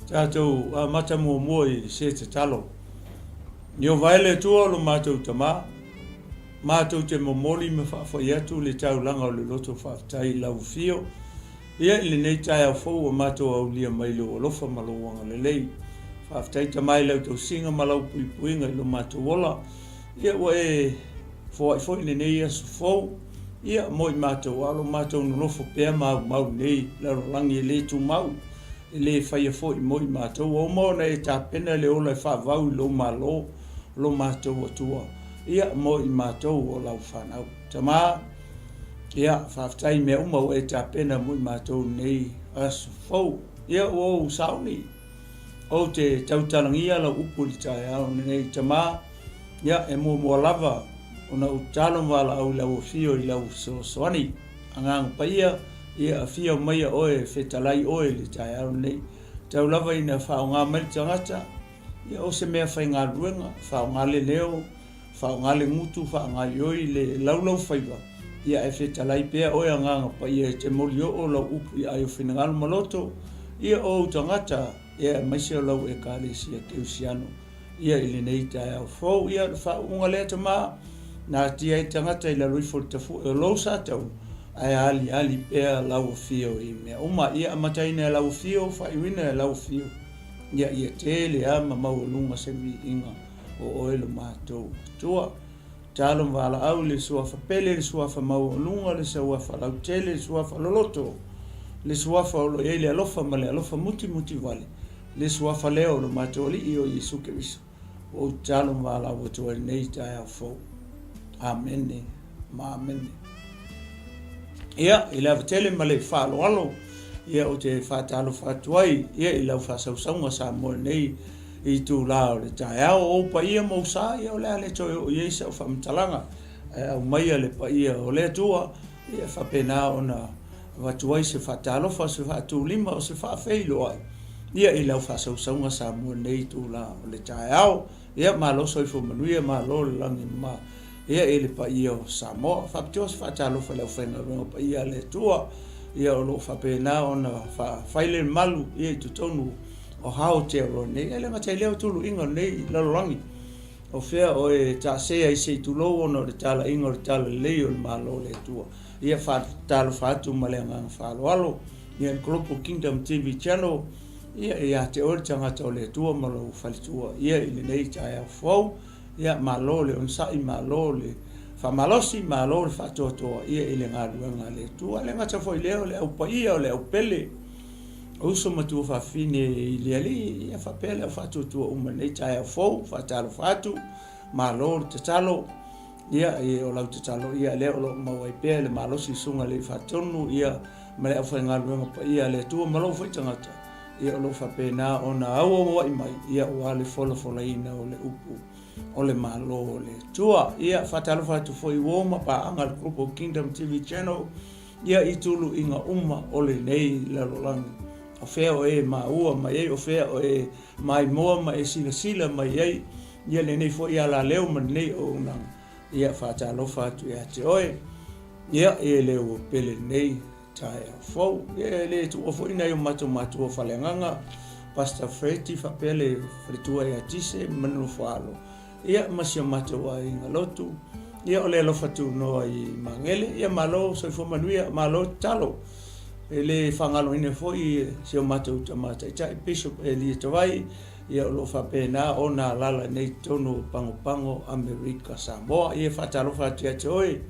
Tātou mata mua I se te talo. Nio vaile tua lo mātou tamā. Mātou te momoli me whaafai atu le taulanga o le loto whaaftai lau fio. Ia I le nei tai au fau o mātou au lia mailo o lofa malowanga le lei. Whaaftai tamai lau tau singa malau pui puinga I lo mātou ola. Ia wa foi le nei asu fau. Ia moi mātou alo mātou no lofo pēr mau nei. Laro langi le tu mau. Le fai foi moi mātou. O mona tāpena le ola whaavau lo malo. Lo mātou atua. Ia moi mātou o lau whanau. Tamā, ia whaaftai mea umau tāpena moi mātou nei asu fau. Ia o sauni. O te tautalangia la upu li tai au nei tamā. Ia mua lava. Ona utalon wala au lau fio I lau soani. Angang paia. Ia a fia maia oe whetalai oe li tai au nei. Tau lava ina whao ngā mali tangata. Ia o se mea whai ngā ruenga. Whao ngā le leo. Whao ngā le ngutu. Whao ngā ioi le laulau whaiwa. Ia e whetalai pēr oe anganga pa ia te moli o lau upu I ai o whinangalo maloto. Ia o tangata. Ia maisi o lau e kāle sia keusiano. Ia ili nei tai au fau. Ia whao unga lea tamā. Nā tia I tangata I la ruifo le tafu e lau sātau. Ai ali pēr lau fio I mea. Uma ia amataina lau fio, whaiwina lau fio. Ia tele ama mau lunga sevi inga o oelo mātou. Tua, tālom wala au le suafa pele, le suafa mau lunga, le suafa lau tele, le suafa loloto. Le suafa olo ele alofa ma le alofa muti wale. Le suafa leo lo mātou li I o Yesu Keriso. O tālom wala au tua nei tai au fau. Amene, ma amene. Ia, I la tele ma le whaaloalo. Ia o te whaatalo whaatuai. Ia I lau whaasausanga sa mo nei I tū lao le tai au. O pa ia mau sa, ia o lea le toi o Iesa o whamtalanga. Au maia le pa ia o lea tua. Ia whapena o na whaatuai se whaatalo wha se whaatu lima o se whaafeilo ai. Ia I lau whaasausanga sa mo nei tū lao le tai au. Ia maloso I fumanuia malo le langi ma. Ia ele pa ia o Samoa. Whapitoa se whaatalo wha lau whainga runga pa ia le tua. Ia o lo whapena o na whaile malu ia I tutonu o hao te aro nei. Ia le matai leo tulu inga nei lalorangi. O whea o ta sea I se tulo o na le tala inga o le tala leo le malo le tua. Ia whaatalo whaatu ma le ngang whaalo alo. Ia Global Kingdom TV channel. Ia te ore tangata o le tua ma lo whalitua. Ia I le nei tai au whau. Ia malo le onsai malo le FAAMALOSI malo le whatoatoa ia I le ngāruanga le tua. Le ngata foi leo le au paia o le au pele. Uso matua whawhine I le ali ia whapele au whatoatoa uma nei tai au fau. Whatalo whatu malo le tatalo. Ia o lau tatalo ia leo lo mawai pēr le malosi sunga le whatonu ia ma le au whai ngāruanga pa ia le tua malo whaitangata. Ia o lo whapena o na au wai mai ia o ale fola ina o le upu. O le malo o le tua. Ia whatalo whatu foi woma pa anga le Global Kingdom TV channel. Ia I tulu inga uma o le nei lalolangi. O whea o maua mai ei. O whea o mai moa mai sila mai ei. Ia le nei foi ala leo man nei o unang. Ia whatalo whatu ia te oe. Ia leo pele nei tai au fau. Ia le tu ofo ina I matu o whalenganga. Pastor Freti whapele fritua ia tise manu whaalo. Ia masia matua I ngalotu. Ia ole alofa tu noa I mangele. Ia malo soifo manuia malo talo. Ele whangalo ine foi seo matua tamata. Itai Bishop Elia Tawai. Ia olo whapena o na lala nei tono pango Amerika Samoa. Ia whatalo whatia te oe.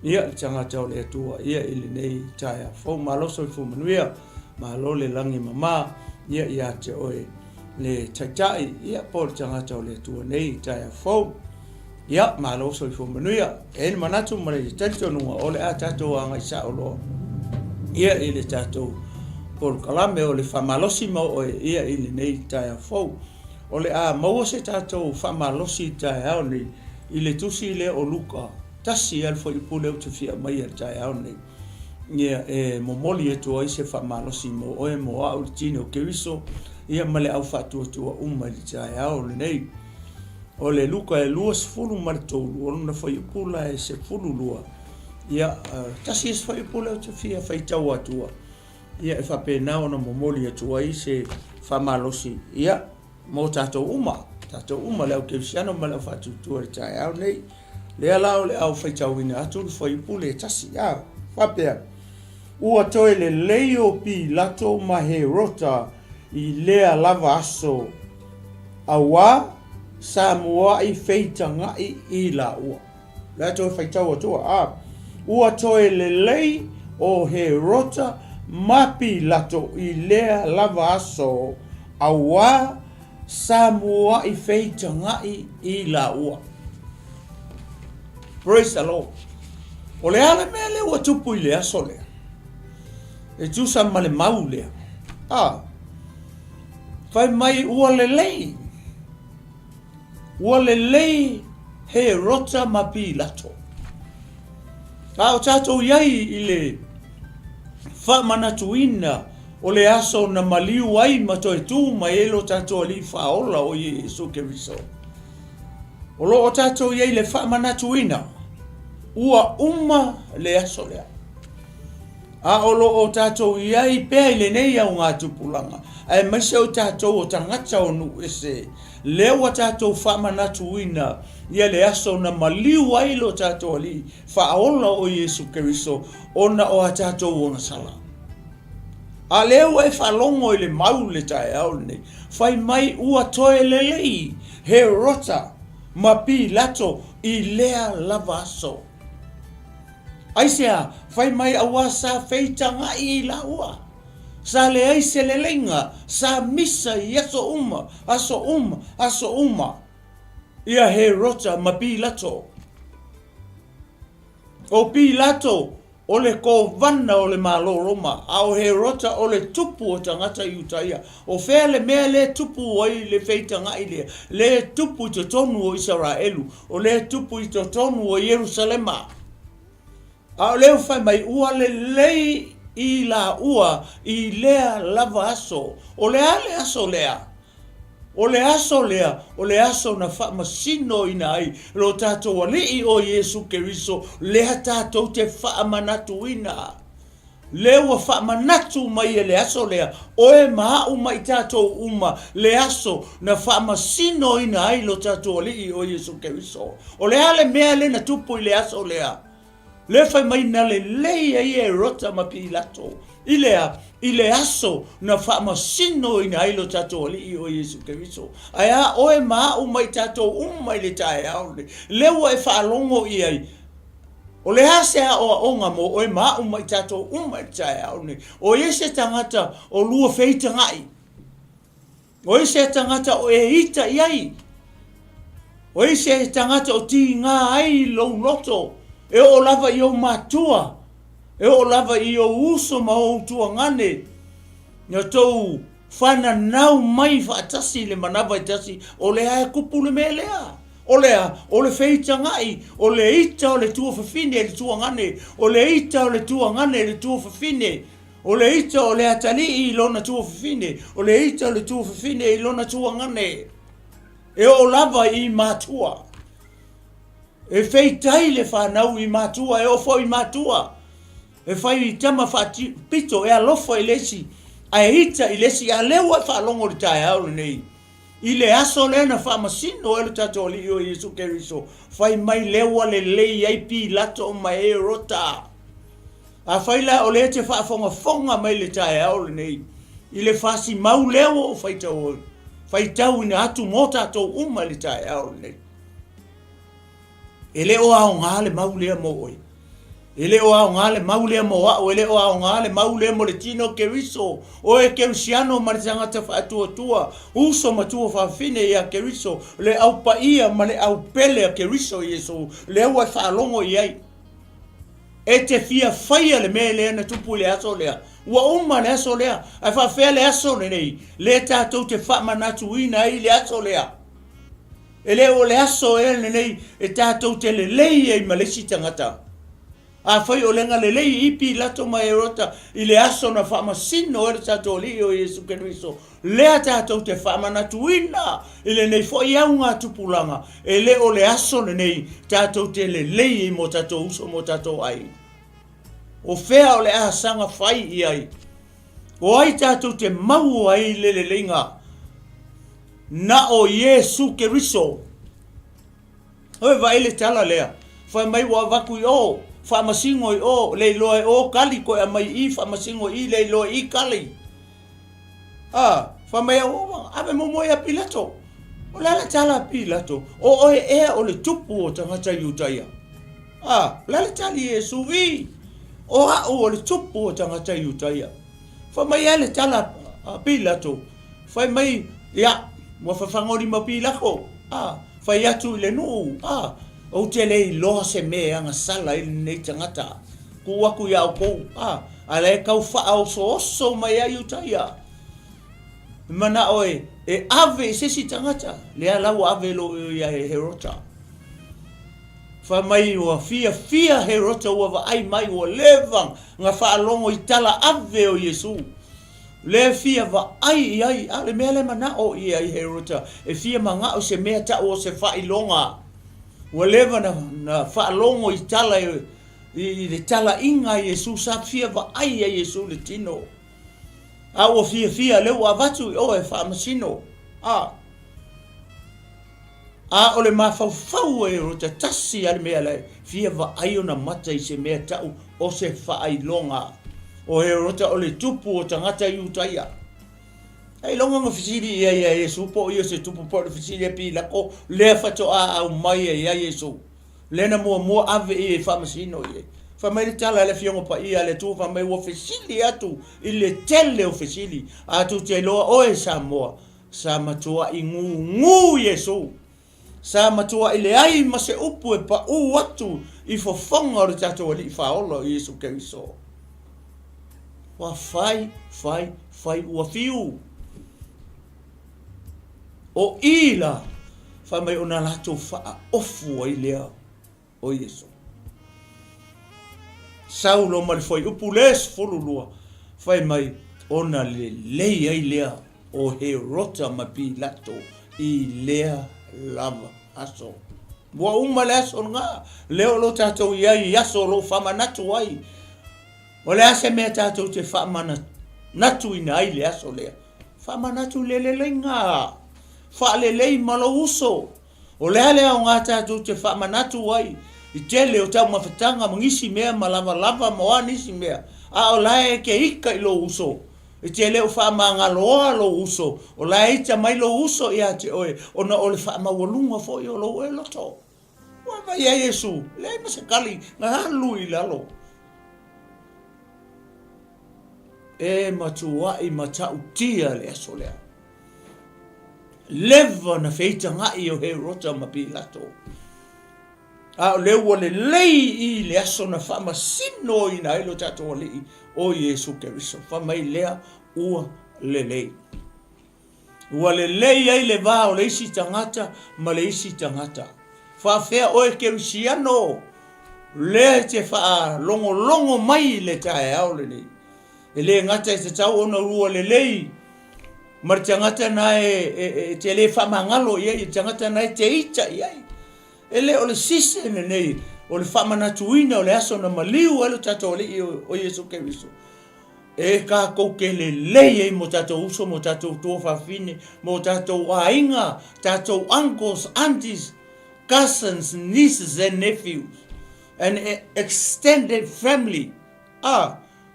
Ia le tangata o le atua. Ia ili nei taia. Fau malo soifo manuia. Malo le langi mama. Ia te oe. Le taitai, ia por tangata o le tua nei tai fau. Ia malo so I manuia. E le manatu ma le tato nunga o le a tato anga I sa o loa. Ia I le tato por kalame o le FAAMALOSI ma o ia I le nei tai fau. O le a maua se tato FAAMALOSI tai au nei. I le tusi le o Luka. Tasi alfo I pule o te fia mai al tai au nei. Ia momoli e tua I se FAAMALOSI mo o mo au le tine o Keriso. Ia male au whatuatua uma li tai au le nei. O le Luka lua se fulu maritoulu. O luna whai upula se fulu lua. Ia tasi e se whai upula o te fia whai tau atua. ia e whapena o na momoli atua I se whamalosi ia mo tātou uma leo keusiano ma leo whatutua le tae au nei lea lao le au whaitauina atu le whaipu le tasi au whapea ua toe le leo pi lato ma he rota I lea lava aso awa sa mua I whaitangai I la ua lea toe whaitau atua ua toe le lei o he rota mapi lato I lea lava aso awa sa mua I whaitangai I la ua. Praise the Lord. O le ale mea le ua tupu I le aso lea. E tusa ma le mau lea. Whai mai ua le lei. Ua le lei he rota mapi lato. O tātou iai I le whamanatuina o le aso na maliu ai ma toi tū ma elo tātou li whaola o Yesu Keriso. O lo o tātou iai le whamanatuina ua le aso lea. O lo o tātou iai pēi le nei au ngā tupulanga. Ai maise o tātou o tangata o nu ese. Lewa tātou whamanatuina ia le aso na maliu ai lo tātou li whaola o Yesu Keriso ona o a tātou o ngasala. A leo e whalongo I le mau le tae au nei. Whai mai ua toe le lei he rota ma pi lato I lea lava aso. Aisea, whai mai awa sa feitanga I la ua. Sa le aise le lenga, sa misa I aso uma. Ia he rota ma pi lato. O pi lato, o le ko vana o le malo roma, au he rota o le tupu o tangata I utaia. O whea le mea le tupu o I le feitanga I le tupu I to tonu o Israelu, o le tupu I to tonu o Yerusalema. A leo whai mai ua le lei I la ua I lea lava aso. O le ale aso lea. O le aso na whaamasino ina ai. Lo tātou alii o Yesu Keriso. Lea tātou te whaamanatu ina. Lewa whaamanatu mai le aso lea. Oe maha mai tātou uma. Le aso na whaamasino ina ai lo tātou alii o Yesu Keriso. O le ale mea le na tupu I le aso lea. Le fai mai na le leia I e rota ma pi lato. I le aso na whaamasino I na ilo tātou ali o Yesu Keriso. Aia oe maa umai tātou umai le tae aole. Lewa e whaalongo I ai. O le hasea o onga mo oe maa umai tātou umai le tae aole. O ese tangata o lua feitangai. O ese tangata o e hita iai. O ese tangata o ti ngā ai lo loto. E o lava I o matua. E o lava I o uso ma o tua ngane. Nga tau whana nau mai whaatasi le manawa I tasi. O le hae kupu le me lea. O le wheitangai. O le ita o le tua whawhine le tua ngane. O le ita o le tua ngane le tua whawhine. O le ita o le atali I lona tua whawhine. O le ita o le tua whawhine I lona tua ngane. E o lava I matua. E feitai le whanau I matua, e ofo I matua. E whai tama whati pito, e alofo I lesi. A hita I lesi, a lewa whalongo le tae aule nei. I le aso le na whamasino e le tato li o Yesu Keriso. Whai mai lewa le lei ai pi lato o mai e rota. A whai la o le te whaafonga mai le tae aule nei. I le whasi mau lewa o whai tau. Whai tau ina atu mota to uma le tae aule nei. Ele o au ngale maulea mo oi. Ele o au ngale maulea mo wa ele o au ngale maulea mo le tino Keriso. O e keusiano maritanga te whaatua tua. Uso matua whawhine ia Keriso. Le au paia ma le au pele a Keriso Yesu. Le au e whaalongo iai. E te fia whaia le me lea na tupu le aso lea. Ua uma le aso lea. Ai whawhea le aso le nei. Le tātou te whaamanatu ina ai le aso lea. Ele o le aso le nei e tātou te le lei e malesi tangata. A whai o lenga le lei ipi lato mai rota I le aso na whaamasino e le tātou li o Yesu Keriso. Lea tātou te whaamanatuina I le nei whai au ngā tupulanga. E le o le aso le nei tātou te le lei mo tātou uso mo tātou ai. O whea o le ahasanga whai I ai. O ai tātou te mau ai lelelenga. Na o Yesu Keriso. Hoi vai le tala lea. Whai mai wa vaku i o. Whamasingo i o. Le loe o kali koe a mai i. Whamasingo i le loe i kali. Whai mai o. Ave mo moe a Pilato. O lala tala Pilato. O oe ea o le tupu o tangata iutaia. Lala tali Yesu i. O hau o le tupu o tangata iutaia. Whai mai e le tala Pilato. Whai mai ia. Mo whawhangori ma Pilako. Whai atu i le nuu. O te lei loa se me anga sala i nei tangata. Ku waku ia o kou. A le kau wha oso oso mai a iutaia. Mana oe, e ave sesi tangata. Lea lau ave lo ia he Herota. Wha mai ua fia Herota ua wa ai mai ua levang. Nga wha alongo i tala ave o Yesu. Le fia wa ai ale mea le mana o ia i Herota. E fia manga o se mea ta o se wha ilonga. Ua leva na wha alongo i tala i le tala inga Yesu. Sa fia wa ai a Yesu le tino. Ua fia leu a watu o e wha masino. O le mawhau e Herota tasi ale mea le. Fia wa ai o na mata i se mea tau o se wha ilonga. O Herota o le tupu o tangata iutaia. Ai longa nga fisili ia Yesu po ia se tupu po le fisili e Pilako le fato au mai ia Yesu. Lena mua ave e whamasino ia. Whamai le tala le fionga pa ia le tu whamai ua fisili atu i le tele o fisili. Atu te loa oe sa moa. Sa matua i ngu Yesu. Sa matua i le ai ma se upu e pa u atu i fofonga o le tato ali i whaolo i Yesu Keriso. Wa fai ua fiu. O ila fa mai ona lato fa ofu ai lea o Yesu. Saulo mal foi upules fululua. Fai mai ona le lei ai lea o Herota ma Pilato i lea lava aso. Wa umale aso nga leo lo tato iai aso lo famanatu ai. O le ase mea tātou te whaamana natu ina ai le aso lea. Whaamana natu lelelei ngā. Whaalelei malo uso. O lea lea o ngā tātou te whaamana natu ai. I tele o tau mawhetanga mangisi mea malava moa nisi mea. O lae ke ika i lo uso. I tele o whaamanga loa lo uso. O lae ita mai lo uso i ate oe. O na o le whaamawalunga fo i o lo e loto. Wa mai ia Yesu. Lea masakali ngā halu i lalo. E matua i matau tia le aso lea. Leva na feita ngai o Herota ma Pilato. Leua le lei i le aso na whamasino i na ilo tato ali o Yesu Keriso. Whamai lea ua le lei. Ua le lei ai le vā o le isi tangata ma le isi tangata. Whawhea oe Kerisiano. Le te wha longo mai le tae au le lei. E le ngata e te tau ona rua le lei. Mar te ngata na te le whamangalo iai. Te ngata na te ita iai. E le o le sise nei. O le whamanatuina o le aso na maliu alo tato li o Yesu Keriso. E ka kouke le lei e mo tato uso, mo tato tua whawhine, mo tato ainga, tato uncles, aunties, cousins, nieces and nephews. An extended family.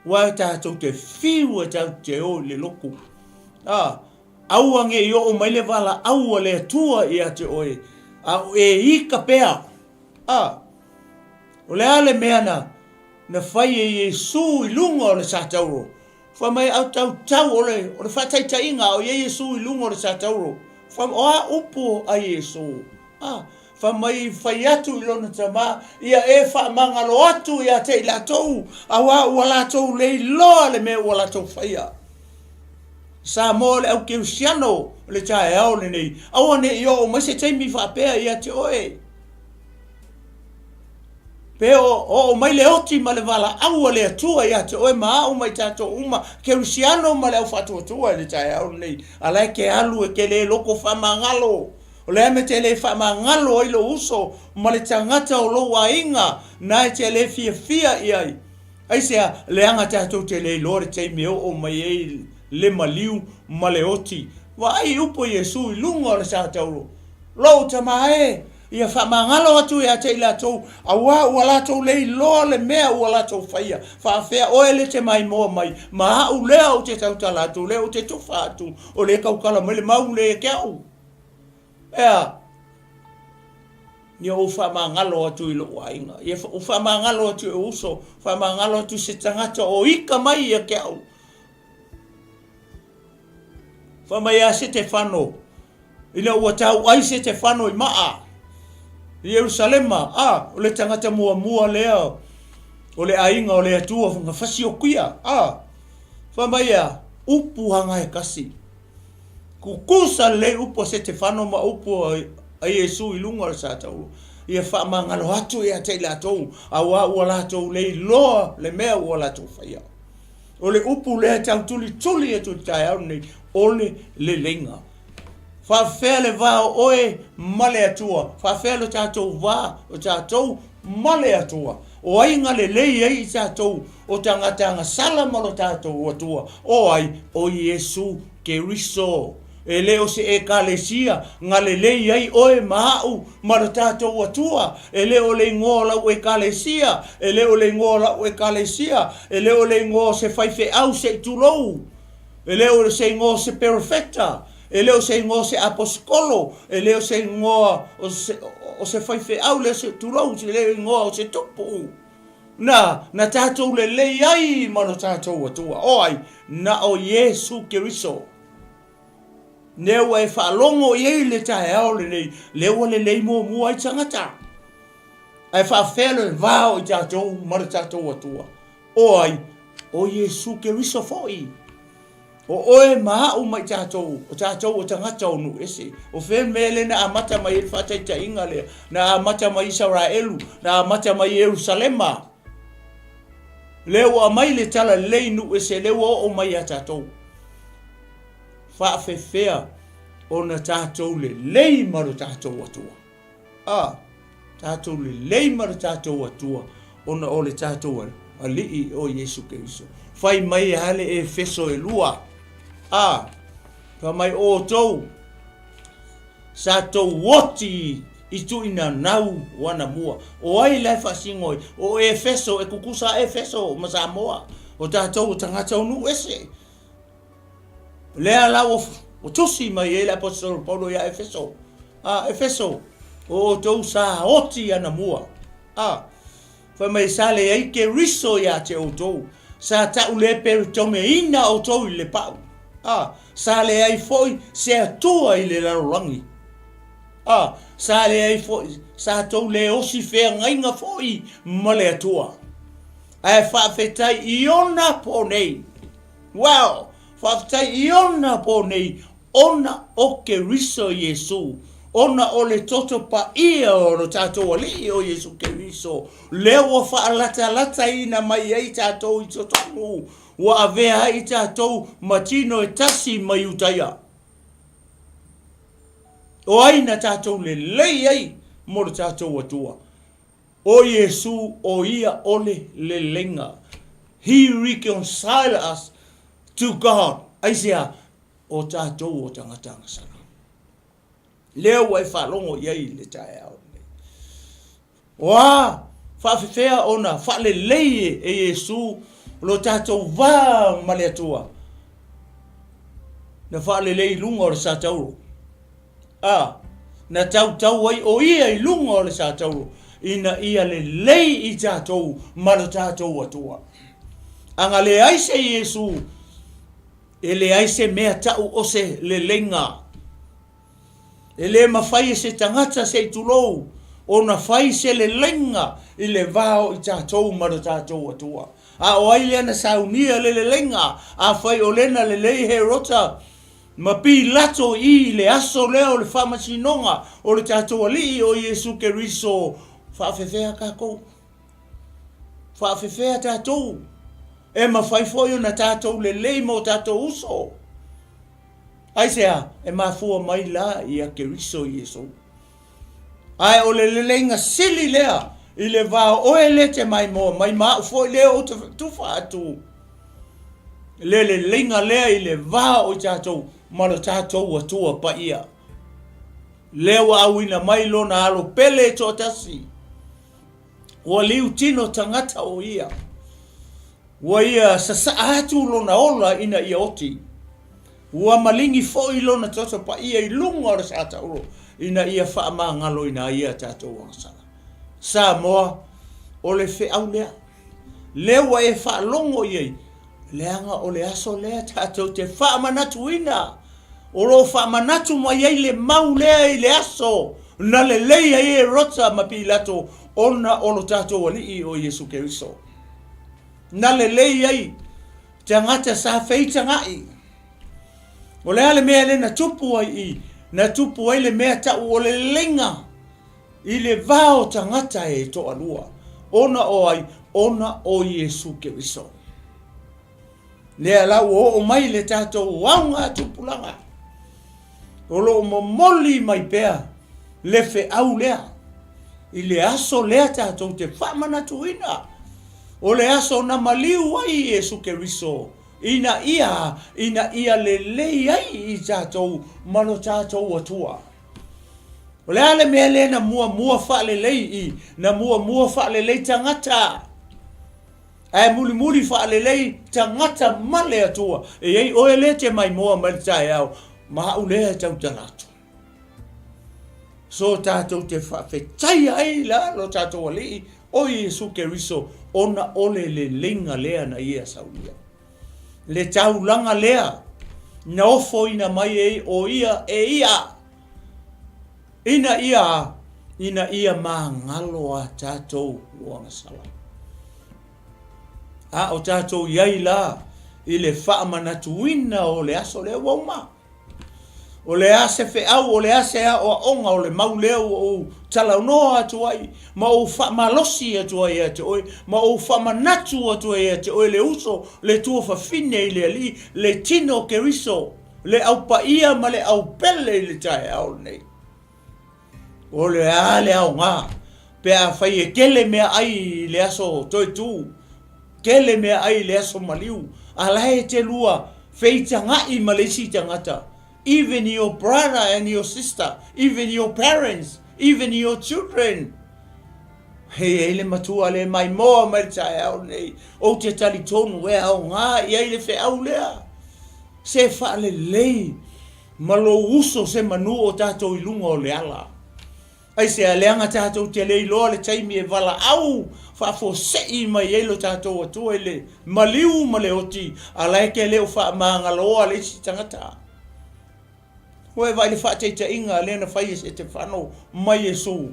Wa tātou te whiu tātou te o le loko. Auange i o mai le wala aua le atua i a te oe. E ika pea. O le ale mea na whai e Yesu i lunga o le sātauro. Wha mai au tau o le whataita inga o Yesu i lunga o le sātauro. Wha oa upo a Yesu. Wha mai whai atu i lona tama, ia e wha mangalo atu ia te i latou, awa ua latou le loa le me ua latou whaia. Sa mo le au Kerisiano le tae au le nei, awa ne i o mai se teimi whapea ia te oe. Pe o mai le oti ma le wala aua le atua ia te oe ma au mai tato uma, Kerisiano ma le au whatua tua le tae au le nei, alai ke alu e ke le loko whamangalo. O le ame te le whamangalo i lo uso, ma le tangata o lo wa inga, na te le fia iai. Ai sea leanga tātou te le lore te meo o mai e le maliu ma le oti. Wa ai upo Iesu I lunga o le tātou. Lo tama e, ia whamangalo atu e a te ilatou, a ua latou le loa le mea ua latou whaia. Whawhea oe le te mai moa mai, ma au lea o te tautala atu, lea o te tuwha atu, o le kaukala mai le mau le ke au. Ea, ni o whamangalo atu I loo ainga. Ia o whamangalo atu e uso, whamangalo atu se tangata o ika mai e ke au. Whamaya se te whano, ina ua tau ai se te whano I maa. Jerusalema, o le tangata mua lea, o le ainga o le atua, whanga whasi o kuia, whamaya, upu hanga e kasi. Kukusa le upo se te whano ma upu a Iesu I lunga le sātau. Ia whamangalo atu e a te latou, a ua latou le loa le mea ua latou whaia. O le upu lea tau tuli e tu tai au nei, ole le lenga. Whawhea le vā oe male atua. Whawhea le tātou vā o tātou male atua. O ainga le lei ei tātou o tangata sala malo tātou atua. O ai o Iesu Keriso. E leo se e kalesia nga le lei ei oe maau malo tātou atua. E leo le ngola o e kalesia. E leo le ngola o e kalesia. E leo le ngo se whaife au se tulou. E leo se ngo se perfecta. E leo se ngo se apostolo, e leo se ngo o se whaife au leo se turau, se leo ngo o se tupu. Na tātou le lei ai mano tātou atua. Oi, na o Iesu Keriso. Neu e whaalongo I le tae au le lei, leo le lei mua I tangata. Ai whaafele vāo I tātou mano tātou atua. Oi, o Iesu Keriso foi. O oe maa o mai tātou, o tātou o tangata o nu ese. O whe mele na amata mai e whataita inga lea, na amata mai Israelu, na amata mai Jerusalema. Leo a mai le tala lei nu ese, leo o mai a tātou. Whaafewhea o na tātou le lei maru tātou atua. Tātou le lei maru tātou atua, o na o le tātou a lii o Iesu Keriso. Whai mai hale e feso e lua. Ka mai o tau, sa tau woti I tu ina nau wana mua. O ai lai whasingoi, o e feso, e kukusa e feso, ma sa moa. O tātou tangata unu ese. Lea lau o tusi mai e la apostol Paulo ia e feso. E feso, o tau sa oti ana mua. Whai mai sa le eike riso ia te o tau. Sa tau le peritome ina o tau I le pau. Sa le ai foi se atua I le larorangi. Sa le ai foi sa tau le osi fea ngainga foi ma le atua. Ai whaafetai I ona po nei. Wow, whaafetai I ona po nei. Ona o Keriso Iesu. Ona o le toto pa ia o no tātou ali o Iesu Keriso. Leo whaalata ina mai ei tātou I totonu. Wa avea I tātou matino e tasi mai utaia. O aina tātou le lei ei mo le tātou atua. O Iesu o ia ole le lenga. He reconciled us to God. Aisea o tātou o tangatanga sana. Leo wai whalongo iei le tae au. Wa, whaafewhea ona, whaale leie e Iesu, lo tātou wā male atua. Na whaale lei lunga o le sātauro. Na tau ai o ia I lunga o le sātauro. Ina ia le lei I tātou, malo tātou atua. Anga le aise Iesu, e le aise mea tau o se le lenga. E le mawhai se tangata se tulou, o na whai se le lenga I le vāo I tātou maro tātou atua. O ai lena saunia le lenga, a whai o lena le lei he rota, ma pi lato I le aso leo le whamasinonga, o le tātou ali o Iesu Keriso, whaafewhea kako. Whaafewhea tātou. E mawhai foi o na tātou le lei mo tātou uso. Ai sea, e mafua mai la I a Keriso Iesu. Ai o le lenga sili lea, I le vā oe le te mai moa, mai maa ufo i le o te tufa atu. Le linga lea i le vā o tātou, malo tātou atua pa ia. Lewa awina mai lona alo pele to tasi. Wa liu tino tangata o ia. Wa ia sasa atu lona ola ina ia oti. Wa malingi fo i lona toto pa ia i lunga o sata uro. Ina ia wha ngalo ina ia tātou wangsala. Sa moa o le fe au lea. Lewa e wha longo iei. Leanga o le aso lea tātou te wha manatu ina. O lo wha manatu mai ei le mau lea i le aso. Na le leia e rota mapi lato ona o lo tātou alii o Yesu Keriso. Na le leia ei tangata sa whaitangai. O le ale mea le na tupu ai i. Na tupu ai le mea tau o le lenga. I le vao tangata e to alua. Ona o ai, ona o Yesu Keriso. Lea lau o mai le tātou waunga tupulanga. O lo momoli mai pea. Le fe au lea. I le aso lea tātou te whamanatu ina. O le aso na maliu ai Yesu Keriso. Ina ia le lei ai i tātou malo tātou atua. O le ale mea le na mua whaale lei i. Na mua whaale lei tangata. Ai muli whaale lei tangata male atua. E ei oe le te mai moa maritai au. Maha ulea tau tanatu. So tātou te whawhetai ai la lo tātou alii. O Yesu Keriso ona ole le linga lea na ia saulia. Le tau langa lea. Na ofo ina mai ei o ia e ia. Ina ia maa ngalo a tātou luanga sala. A o tātou iai la. I le whaamanatuina o le aso le wauma. O le ase fe au, o le ase a o onga, o le mauleo o talaunoa atu ai, ma o FAAMALOSI atu ai atu oi, ma o whamanatu atu ai atu oi, le uso, le tua whawhine i le ali, le tino keriso, le au paia ma le au pele i le tae au nei. O le ale au ngā, pe a whai e kele mea ai le aso toi tu, kele mea ai le aso maliu, a lae te lua, feitanga i malesi tangata. Even your brother and your sister, even your parents, even your children. Hei le matua le mai moa mai tae au nei. O te tali tonu e au ngā i le fe au lea. Se wha le lei. Malo uso se manu o tātou i lunga o le ala. Ai se a leanga tātou te lei loa le taimi e wala au. Whafo sei mai e lo tātou atua le maliu ma le oti. A laike leo wha maanga loa le si tangata. Hoe vai le whateita inga lena whai se te whano mai Yesu.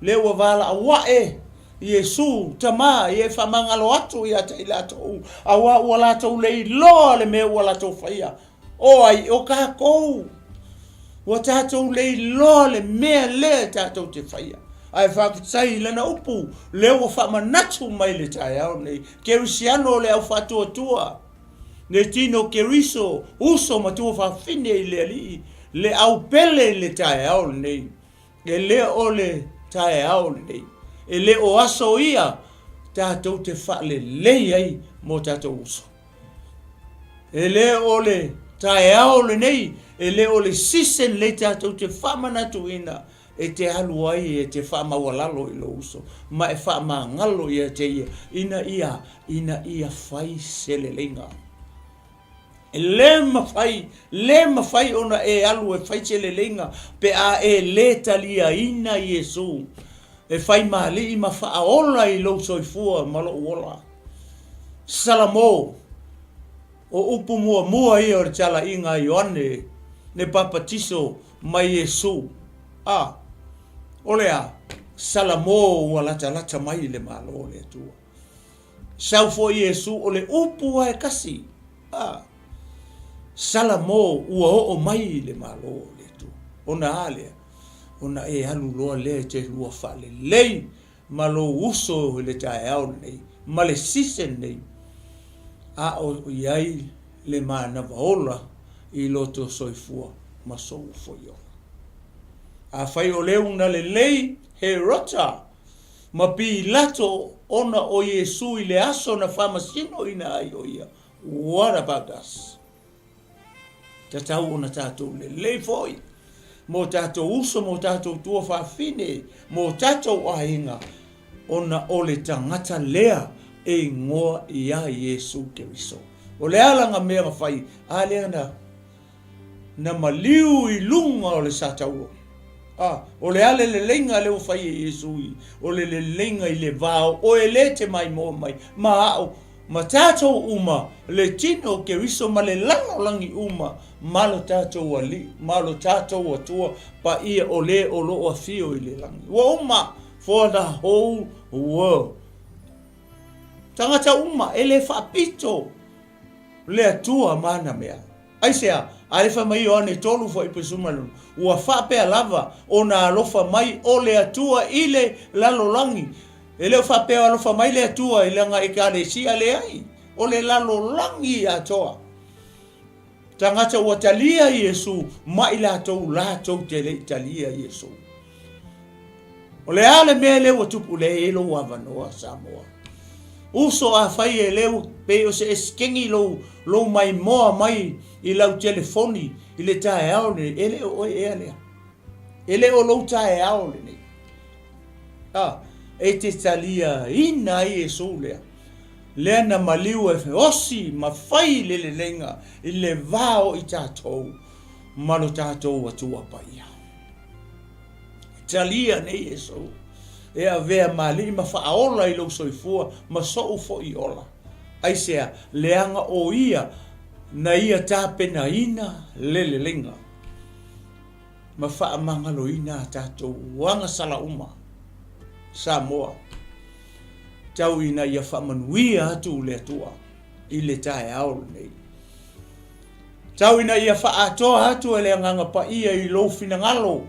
Lewa wala a wae Yesu tama e whamangalo atu i ata i latou. A wa ua latou lei loa le mea ua latou whaia. O ai o ka kou. Ua tātou lei loa le mea le tātou te whaia. Ai whakutai lana upu. Lewa whamanatu mai le tae au nei. Kerisiano le au whatua tua. Ne tino keriso uso matua whawhine i le alii. Le au pele le tae au nei. E le o le tae au nei. E le o aso ia. Tātou te whaale lei ai mo tātou uso. E le o le tae au le nei. E le o le sisen le tātou te whamanatu ina. E te alu ai e te whamawalalo i lo uso. Ma e whamangalo ia te ia. Ina ia whai sele lenga. Le mawhai ona e alu e whai tele lenga pe a e le talia ina Yesu. E whai mali i mawhaola i lo soifua malo uola. Salamo o upu mua i o tala inga Ioane ne papatiso mai Yesu. Olea salamo ua lata mai le malo le tua. Saufo Yesu o le upu e kasi. Salamo ua o mai le malo le tu. Ona alea. Ona e alu loa le te lua whale lei. Malo uso le tae au nei. Male sisen nei. O iai le mana vaola i loto soifua masou foio. A whai o leu na le lei he rota. ma Pilato ona o Iesu I le aso na whamasino ina ai o ia. What about us? Tatau ona tātou le leifoi. Mo tātou uso, mo tātou tua whawhine, mo tātou ahinga, ona o le tangata lea e ngoa ia Iesu Keriso. O le alanga mea whai, a lea na maliu I lunga o le satauro. O le ale le lenga leo whai e Iesu I, o le lenga I le vao, o e le te mai mo mai, ma tātou uma, le tino Keriso ma le langi uma, malo tātou ali, malo tātou atua, pa ia o le o loa fio I le langi. Wa uma, for the whole world. Tangata uma, ele whapito, le atua mana mea. Aisea, alefa mai o ane tolu fo ipe sumalun. Ua whapea lava, o na alofa mai o le atua ile lalolangi. Ele whapea alofa mai le atua ile nga ikare sia le ai. O le lalolangi atoa. Tangata ua talia Iesu, mai la tou te le talia Iesu. O le ale mea le ua tupu le elo wavanoa Samoa. Uso a fai e leu pe o se eskengi lo mai moa mai I lau telefoni I le tae ao le ele o e alea. Ele o lo tae ao le ne. E te talia ina I Iesu lea. Lea na maliu e osi ma fai le lenga I le vao I tātou. Malo tātou atua pa ia. Talia ne Iesu. E a vea mali ma whaaola I lo soifua ma sou fo I ola. Aisea leanga o ia na ia tāpena ina lele lenga. Ma whaamangalo ina tātou wanga sala uma. Samoa. Tau ina ia whamanuia atu le atua. I le tae ao nei. Tau ina ia whaatoa atu e le anganga pa ia I lo finangalo.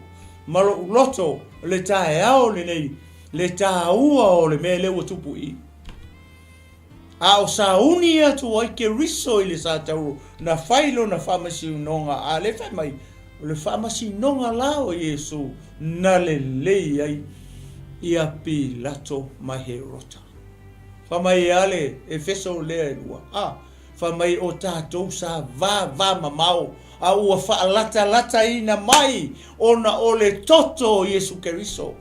Malo uloto le tae ao nei. Le tāua o le mea lewa tupu I. A o sauni atu ai ke riso I le sātauro na whailo na whamasi unonga a le whai mai. Le whamasi unonga lao Iesu na le lei ai ia Pilato maherota. Whamai ale e feso lea lua. Whamai o tātou sa va mamau. A ua whaalata ina mai ona o le toto Iesu Keriso.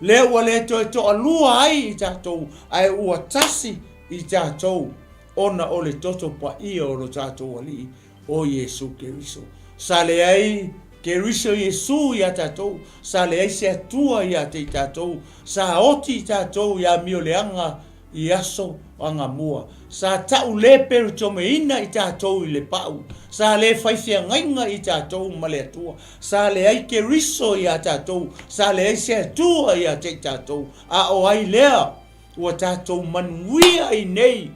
Le ua le to alua ai I tātou, ai ua tasi I tātou, ona o le toto pa ia o lo tātou ali o Iesu Keriso. Sa le ai Keriso Iesu I a tātou, sa le ai se atua I a te tātou, sa oti I tātou I a mio leanga I aso anga mua. Sa tau le peru tome ina I tātou I le pau. Sa le whaifia ngainga I tātou ma le atua. Sa le ai Keriso I a tātou. Sa le ai se atua I a te tātou. A o ai lea ua tātou manuia I nei.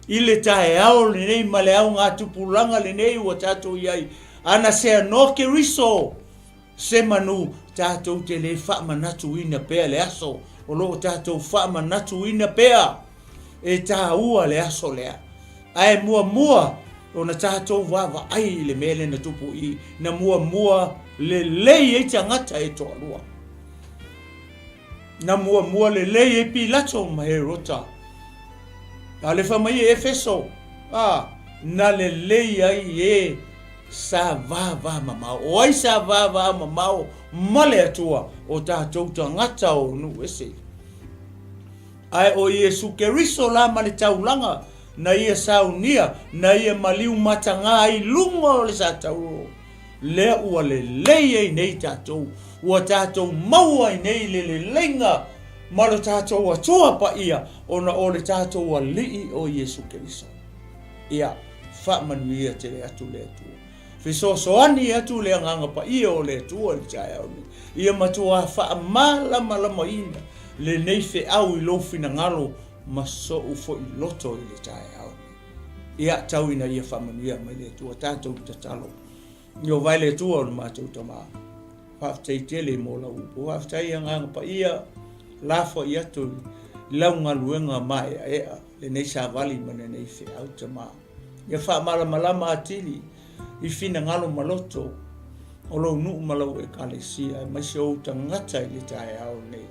I le tae ao le nei ma le au ngā tupulanga le nei ua tātou I ai. Ana se no Keriso. Se manu tātou te le whaamanatu ina pea le aso. O lo tātou whaamanatu ina pea. E tā ua le aso lea. Ai mua o na tātou wawa ai le mele na tupu I. Na mua le lei e tangata e toa lua. Na mua le lei e Pilato maherota. A le whamai e Efeso. Na le lei ai e sa vava mamau. O ai sa vava mamau male atua o tātou tangata o nu ese. Ai o Iesu Keriso la male taulanga na ia saunia na ia maliu matanga ai lunga o le satauro. Lea ua le lei ei nei tātou. Ua tātou maua i nei le lenga. Malo tātou atua pa ia ona o le tātou a lii o Iesu Keriso. Ia whaamanuia te le atu le atua. Fisosoani atu le anganga pa ia o le atua le tae au ni. Ia matua whaamalama ina. Le neife au I lo fina ngalo maso ufo I loto I le tae au. Ia tau ina ia whamanuia mai le atua tātou tatalo. Nio vai le atua o le mātou tama. Whaaftei tele mo la upo. Whaaftei anganga pa ia lafo I atu launga luenga mai a ea. Le neisa vali mana neife au tama. Ia whaamalama atili. I fina ngalo maloto. O lo nuu malau e kalesia. Mai se o tangata I le tae au nei.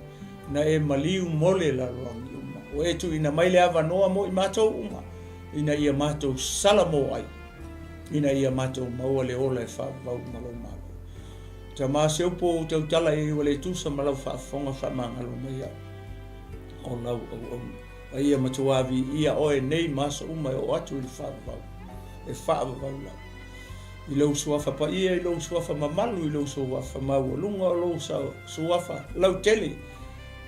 na e maliu mole la roangi uma. O e tu ina mai le ava noa mo i mātou uma. Ina ia mātou salamo ai. Ina ia mātou maua le ola e whaavau malo malo. Ta mā se upo tau tala e wale tusa malau whaafonga whaamangalo mai au. O lau au. A ia matuavi ia oe nei masa uma e o atu i whaavau. E whaavau lau. I lau suafa pa ia, i lau suafa mamalu, i lau suafa maualunga, o lau suafa lau tele,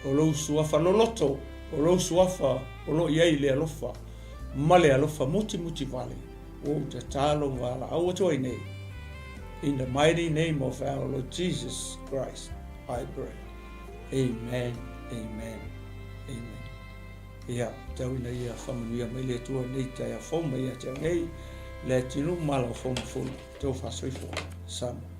o lau suafa loloto, o lau suafa o lo iai le alofa, male alofa muti vale, o te talo wala, au atoi nei. In the mighty name of our Lord Jesus Christ, I pray. Amen, amen, amen. Ia, tau ina ia whamanuia mai le tua nei tai a whauma ia te ngei, Leatinuu Malofou Mafulu, tau whasoifo, sama.